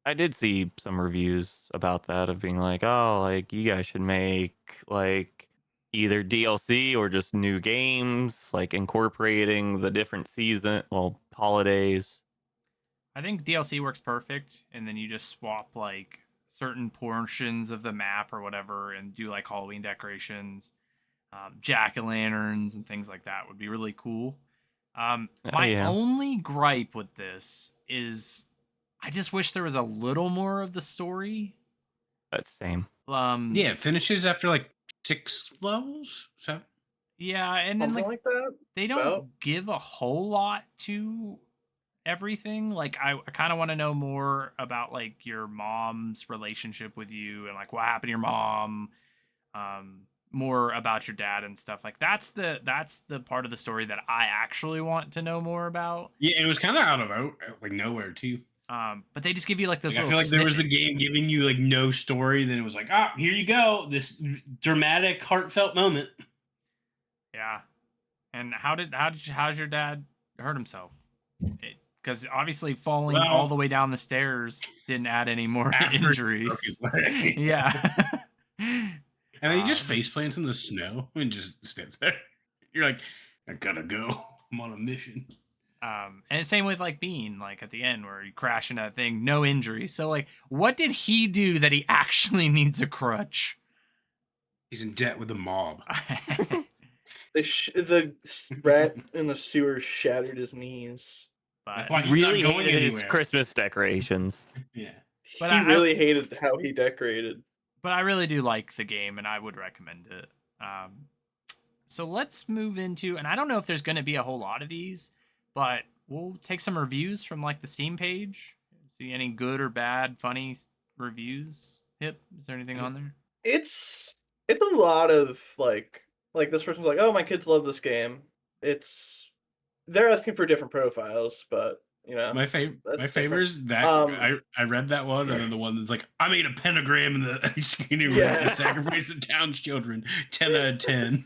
I did see some reviews about that of being like, oh, like you guys should make like either DLC or just new games, like incorporating the different holidays. I think DLC works perfect, and then you just swap like certain portions of the map or whatever, and do like Halloween decorations, jack o' lanterns, and things like that would be really cool. My Yeah, only gripe with this is I just wish there was a little more of the story. that's same. Yeah, it finishes after like 6 levels. 7. Yeah, and then Something like like that. they About. don't give a whole lot to everything. Like I kind of want to know more about like your mom's relationship with you and like what happened to your mom. More about your dad and stuff. Like that's the part of the story that I actually want to know more about. Yeah, it was kind of out of like nowhere too. But they just give you like those Like, I little feel like there was the snippets. game giving you like no story, then it was like, ah, here you go, this dramatic, heartfelt moment. Yeah. And how's your dad hurt himself? Because obviously falling all the Well, way down the stairs didn't add any more after he broke injuries. his leg. Yeah. And then he just Um, face plants in the snow and just stands there. You're like, I gotta go. I'm on a mission. and same with like Bean, like at the end where you crash into that thing, no injuries. So like, what did he do that he actually needs a crutch? He's in debt with the mob. The rat in the sewer shattered his knees. But Why? He's Really not going hated his anywhere. Christmas decorations. Yeah. But He I- really hated how he decorated. but I really do like the game, and I would recommend it. So let's move into, and I don't know if there's going to be a whole lot of these, but we'll take some reviews from like the Steam page. See any good or bad, funny reviews? Hip, is there anything on there? It's a lot of like this person's like, oh, my kids love this game. They're asking for different profiles, but you know, My that's favorite different. is that I read that one, and then the one that's like, I made a pentagram in the ice skating rink Yeah. to sacrifice the town's children. 10 out of 10.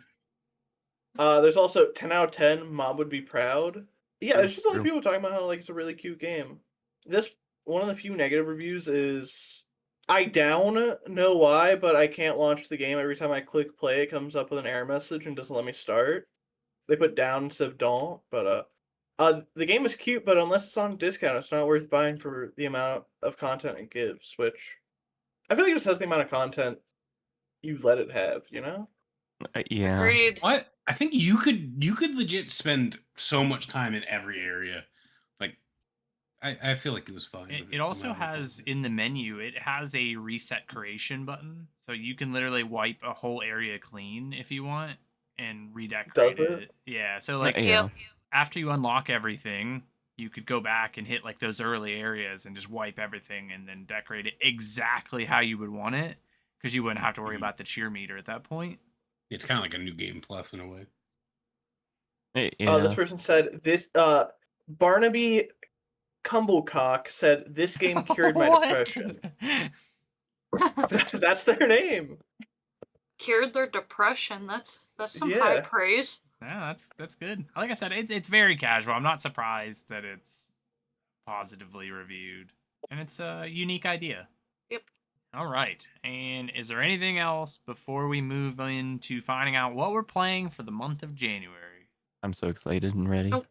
There's also 10 out of 10. Mom would be proud. Yeah, there's just a lot of True. people talking about how like it's a really cute game. This one of the few negative reviews is I don't know why, but I can't launch the game. Every time I click play, it comes up with an error message and doesn't let me start. They put down instead of don't, but the game is cute, but unless it's on discount, it's not worth buying for the amount of content it gives, which I feel like it just has the amount of content you let it have, you know? Yeah. Agreed. What? I think you could legit spend so much time in every area. Like, I feel like it was fun. It also has in the menu, it has a reset creation button. So you can literally wipe a whole area clean if you want and redecorate Does it? it. Yeah. So like Yeah. Yep. after you unlock everything, you could go back and hit like those early areas and just wipe everything and then decorate it exactly how you would want it, because you wouldn't have to worry Mhm. about the cheer meter at that point. It's kind of like a new game plus in a way. Yeah. This person said this. Barnaby Cumblecock said this game cured my What? depression. That's their name. Cured their depression. That's some high Yeah. praise. Yeah, that's good. Like I said, it's very casual. I'm not surprised that it's positively reviewed, and it's a unique idea. Yep. All right. And is there anything else before we move into finding out what we're playing for the month of January? I'm so excited and ready. Nope.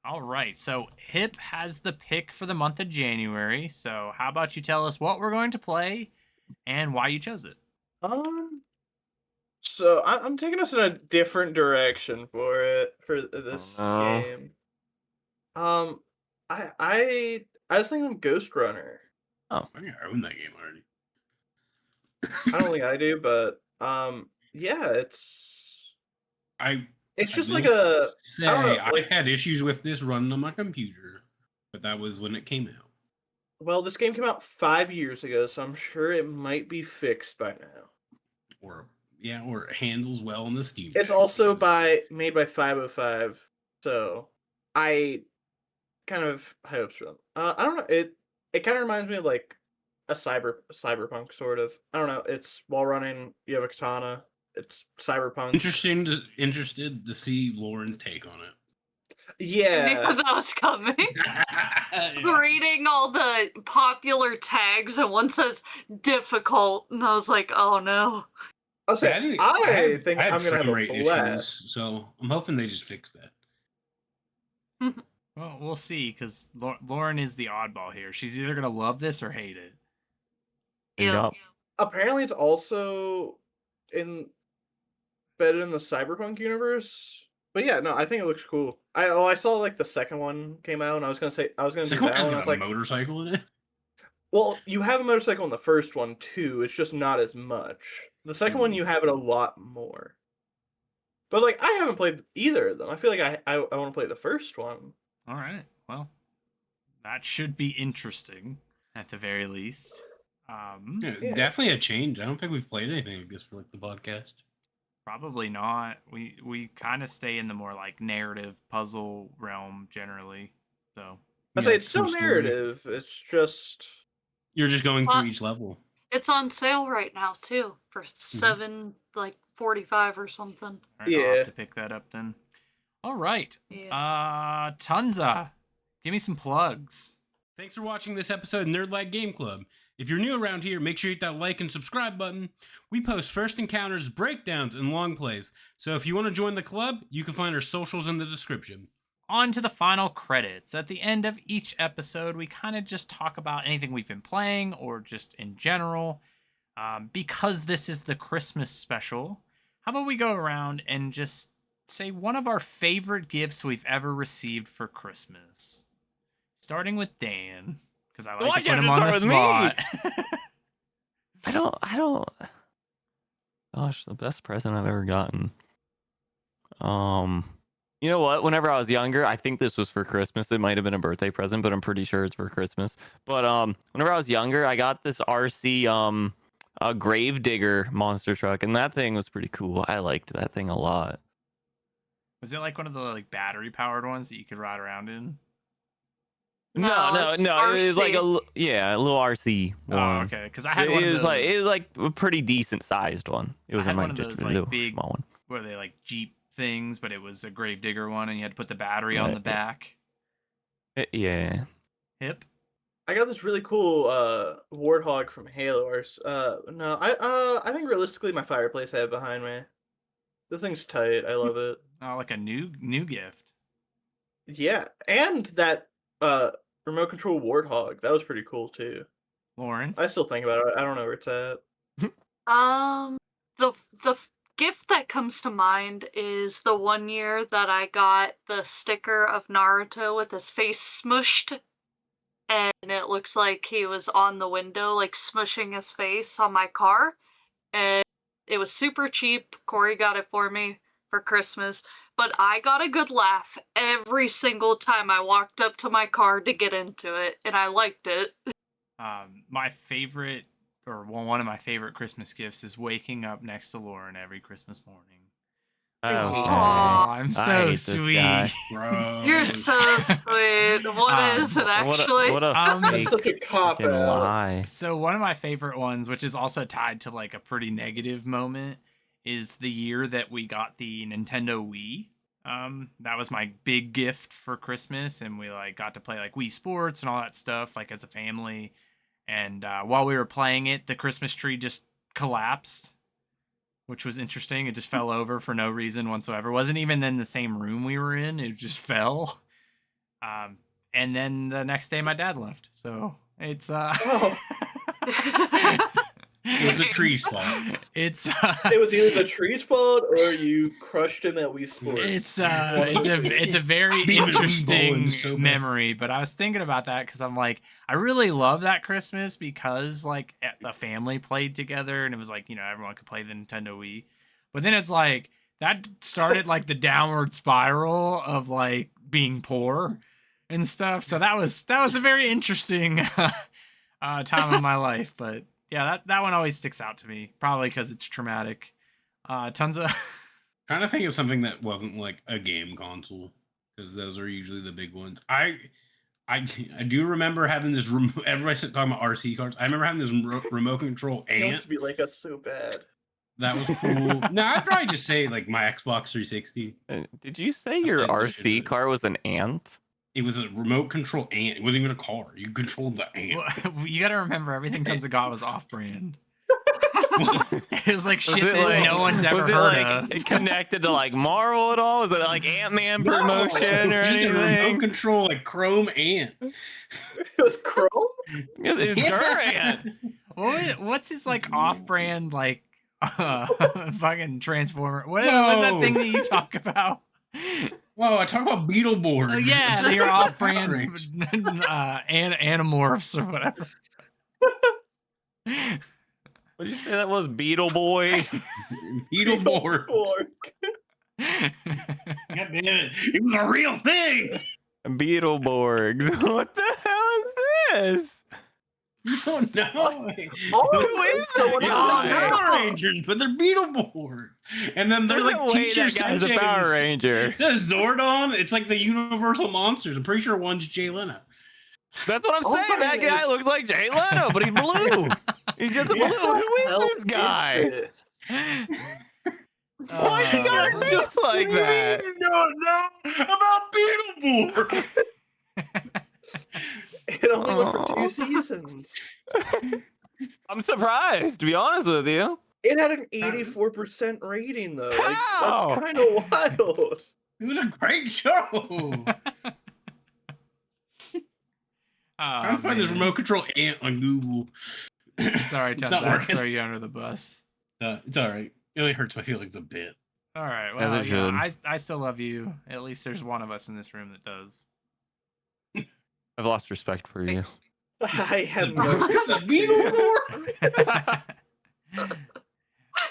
All right. So Hip has the pick for the month of January. So how about you tell us what we're going to play and why you chose it? So I'm taking us in a different direction for this no. game. I was thinking of Ghost Runner. I think I own that game already. I don't think I do, but yeah, it's I It's I just will like a. say I don't know, I like- had issues with this running on my computer, but that was when it came out. Well, this game came out 5 years ago, so I'm sure it might be fixed by now. Or it handles well in the Steam It's Deck, also because- made by 505, so I kind of high hopes for them. I don't know. It kind of reminds me of like a cyberpunk sort of. I don't know. It's wall running. You have a katana. It's cyberpunk. interested to see Lauren's take on it. I Yeah. knew that was coming. Yeah. Reading all the popular tags, and one says difficult, and I was like, oh no. I'll say, I think I had I'm gonna have frame a rate blast. issues, so I'm hoping they just fix that. Well, we'll see, because Lauren is the oddball here. She's either gonna love this or hate it. Yup. Apparently, it's also embedded in the cyberpunk universe. But yeah, no, I think it looks cool. I saw like the second one came out, and I was gonna do Second one that has one. I got was a like, motorcycle in it. well, you have a motorcycle in the first one too. It's just not as much. The second one, you have it a lot more. But like, I haven't played either of them. I feel like I want to play the first one. All right. Well, that should be interesting at the very least. Yeah. Definitely a change. I don't think we've played anything like this for like the podcast. Probably not. We kind of stay in the more like narrative puzzle realm generally. So I say Yeah, it's still some story. narrative. It's just You're just going What? through each level. It's on sale right now too for $7.45 or something. all right, I'll Yeah. have to pick that up then. All right. Yeah. Tunza, give me some plugs. Thanks for watching this episode of Nerd Like Game Club. If you're new around here, make sure you hit that like and subscribe button. We post first encounters, breakdowns, and long plays. So if you want to join the club, you can find our socials in the description. On to the final credits. At the end of each episode, we kind of just talk about anything we've been playing or just in general. Because this is the Christmas special, how about we go around and just say one of our favorite gifts we've ever received for Christmas? Starting with Dan, because I like Why to you put have him to on the start with spot. I don't. Gosh, the best present I've ever gotten. You know what? Whenever I was younger, I think this was for Christmas. It might have been a birthday present, but I'm pretty sure it's for Christmas. But whenever I was younger, I got this RC a Gravedigger monster truck, and that thing was pretty cool. I liked that thing a lot. Was it like one of the like battery powered ones that you could ride around in? No. it's It was like RC. a little RC one. Oh, okay. Because I had one It of was those. like a pretty decent sized one. It I wasn't had one like of just those, a like, little big- small one. What are they, like Jeep things? But it was a Gravedigger one, and you had to put the battery on Right, the yeah. back. Yeah. Hip. I got this really cool warthog from Halo. No, I think realistically my fireplace I have behind me. The thing's tight. I love it. Oh, like a new gift. Yeah, and that remote control warthog that was pretty cool too. Lauren. I still think about it. I don't know where it's at. The gift that comes to mind is the one year that I got the sticker of Naruto with his face smushed, and it looks like he was on the window, like smushing his face on my car, and it was super cheap. Corey got it for me for Christmas, but I got a good laugh every single time I walked up to my car to get into it, and I liked it. My favorite, or one of my favorite Christmas gifts is waking up next to Lauren every Christmas morning. Okay. Aw, I'm I so hate this sweet. guy. Bro. You're so sweet. What is it actually? What a Um, fake That's such a cop freaking out. lie. So one of my favorite ones, which is also tied to like a pretty negative moment, is the year that we got the Nintendo Wii. That was my big gift for Christmas, and we like got to play like Wii Sports and all that stuff like as a family. And while we were playing it, the Christmas tree just collapsed, which was interesting. It just fell over for no reason whatsoever. It wasn't even in the same room we were in. It just fell. And then the next day my dad left. So it's Oh. It was the tree's fault. it's It was either the tree's fault or you crushed him at Wii Sports. it's a very Being interesting bowling so bad. memory. But I was thinking about that because I'm like, I really love that Christmas because like the family played together and it was like, you know, everyone could play the Nintendo Wii. But then it's like that started like the downward spiral of like being poor and stuff. So that was a very interesting time in my life. But yeah, that one always sticks out to me, probably because it's traumatic. Tons of Trying to think of something that wasn't like a game console, because those are usually the big ones. I do remember having this. Everybody's talking about RC cars. I remember having this remote control It used ant. to be like us so bad. That was cool. No, I'd probably just say like my Xbox 360. Did you say your played the shit out of RC it. car was an ant? It was a remote control ant. It wasn't even a car. You controlled the ant. Well, you got to remember everything Tons of God was off-brand. It was like shit it that like- no one's ever was it heard like of. connected to like Marvel at all? Was it like Ant-Man promotion or just a remote anything? control like Chrome ant. It was Chrome? It's Durant. What's his like off-brand like fucking transformer? What was that thing that you talk about? Whoa, I talk about Beetleborgs. Oh yeah, your off-brand Range. Animorphs or whatever. What did you say that was? Beetle Boy? Beetleborgs. Borg. God damn it. It was a real thing. Beetleborgs. What the hell is this? You don't know. Oh, Who is someone It's guy? like Power Rangers, but they're Beetleborgs. And then they're There's like no way teacher that guy's a Power Ranger. There's Zordon. It's like the Universal Monsters. I'm pretty sure one's Jay Leno. That's what I'm Oh saying. my That guy goodness. looks like Jay Leno, but he's blue. He's just blue. Yeah. Who Hell is this guy? this? Why he got a face like that? You don't know about Beetleborgs. It only went for Aw. 2 seasons. I'm surprised, to be honest with you. It had an 84% rating though. Like, How? that's kind of wild. It was a great show. I'm trying to find this remote control ant on Google. Sorry, It's Tons, not I working. throw you under the bus. It's all right. It only hurts my feelings a bit. All right, As well, it should. I still love you. At least there's one of us in this room that does. I've lost respect for you. I have no. It's a Beetleborg.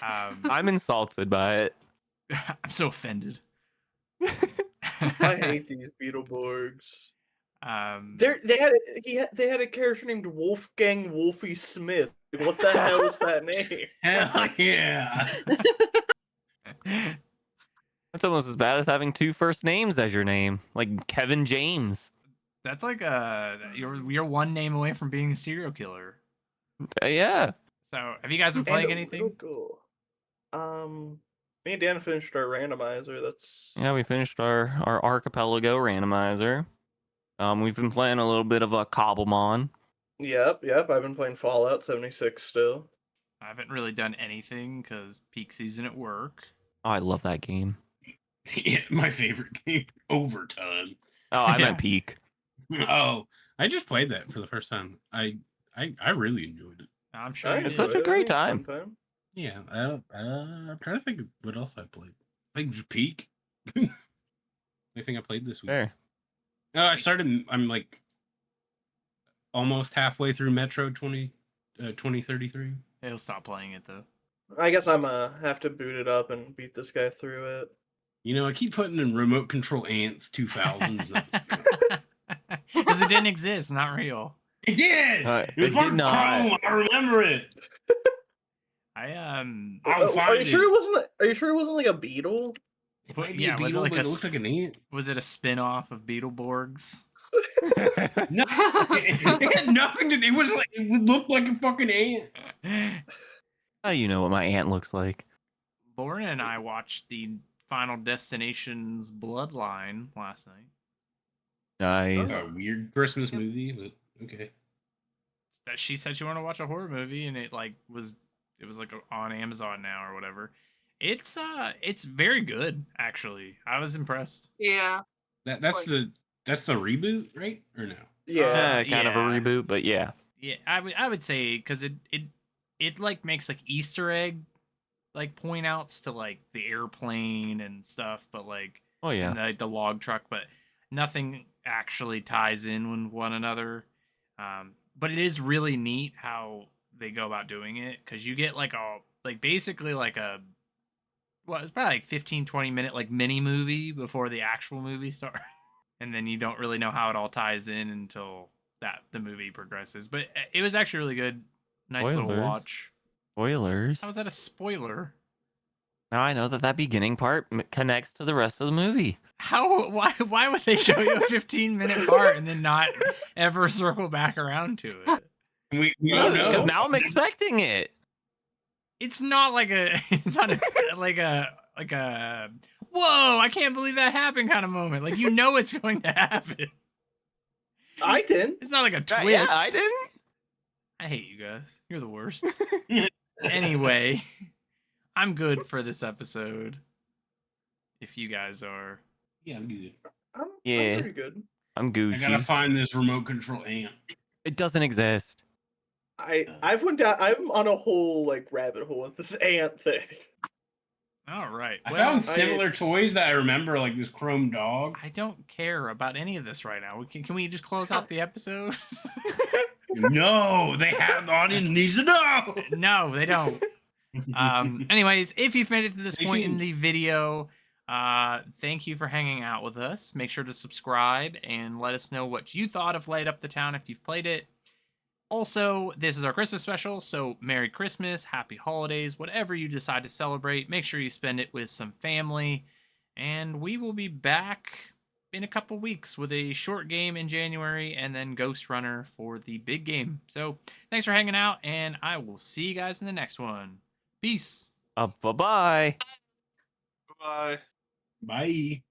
I'm insulted by it. I'm so offended. I hate these Beetleborgs. Um, They had a character named Wolfgang Wolfie Smith. What the hell is that name? Hell yeah. That's almost as bad as having 2 first names as your name, like Kevin James. that's like you're one name away from being a serial killer. Yeah. So, have you guys been playing anything? Cool. Me and Dan finished our randomizer. That's Yeah, we finished our archipelago randomizer. We've been playing a little bit of a Cobblemon. yep. I've been playing Fallout 76 still. I haven't really done anything because peak season at work. Oh, I love that game. Yeah, my favorite game, Overtime. Oh, I Yeah. meant peak. Oh, I just played that for the first time. I really enjoyed it. I'm sure I you It's did. such a enjoyed it. great I had time. fun. Yeah, I'm trying to think of what else I played. I think just Peak. I think I played this week. There. Oh, I'm like almost halfway through Metro 2033. He'll stop playing it though. I guess I'm have to boot it up and beat this guy through it. You know, I keep putting in remote control ants 2000s. Because it didn't exist, not real. It did. It It was did fucking not. Chrome. I remember it. I I'll Are find you it. sure it wasn't? Are you sure it wasn't like a beetle? It might be yeah, a was it beetle, like but a it looked like an ant. was it a spin-off of Beetleborgs? No, it had nothing to do. It was like it would look like a fucking ant. How do you know what my aunt looks like? Lauren and I watched the Final Destination's Bloodline last night. Nice. A weird Christmas movie, but okay. That she said she wanted to watch a horror movie, and it was like on Amazon now or whatever. It's very good actually. I was impressed. Yeah. That's the reboot, right? Or no? Yeah. Kind of a yeah. reboot, but yeah. Yeah, I would say because it like makes like Easter egg like point outs to like the airplane and stuff, but like Oh yeah. and the log truck, but nothing actually ties in with one another. But it is really neat how they go about doing it because you get like basically like a well, it's probably like 15-20 minute like mini movie before the actual movie starts. And then you don't really know how it all ties in until the movie progresses. But it was actually really good. Nice little Spoilers. watch. Spoilers. How was that a spoiler? Now I know that beginning part connects to the rest of the movie. Why would they show you a 15-minute part and then not ever circle back around to it? We don't know. Because now I'm expecting it. It's not like it's not like a whoa, I can't believe that happened kind of moment. Like, you know it's going to happen. I didn't. It's not like a twist. Yeah, I didn't. I hate you guys. You're the worst. Anyway, I'm good for this episode. If you guys are. Yeah, I'm good. I'm pretty good. I'm Gucci. I gotta find this remote control ant. It doesn't exist. I've went down. I'm on a whole like rabbit hole with this ant thing. All right. I Well, found similar toys that I remember, like this chrome dog. I don't care about any of this right now. Can we just close out the episode? No, they have the audience needs to know. No, they don't. Anyways, if you've made it to this Stay point in tuned. the video, thank you for hanging out with us. Make sure to subscribe and let us know what you thought of Light Up the Town if you've played it. Also, this is our Christmas special, so Merry Christmas, Happy Holidays, whatever you decide to celebrate. Make sure you spend it with some family. And we will be back in a couple weeks with a short game in January and then Ghost Runner for the big game. So thanks for hanging out, and I will see you guys in the next one. Peace. Bye-bye. Bye. Bye.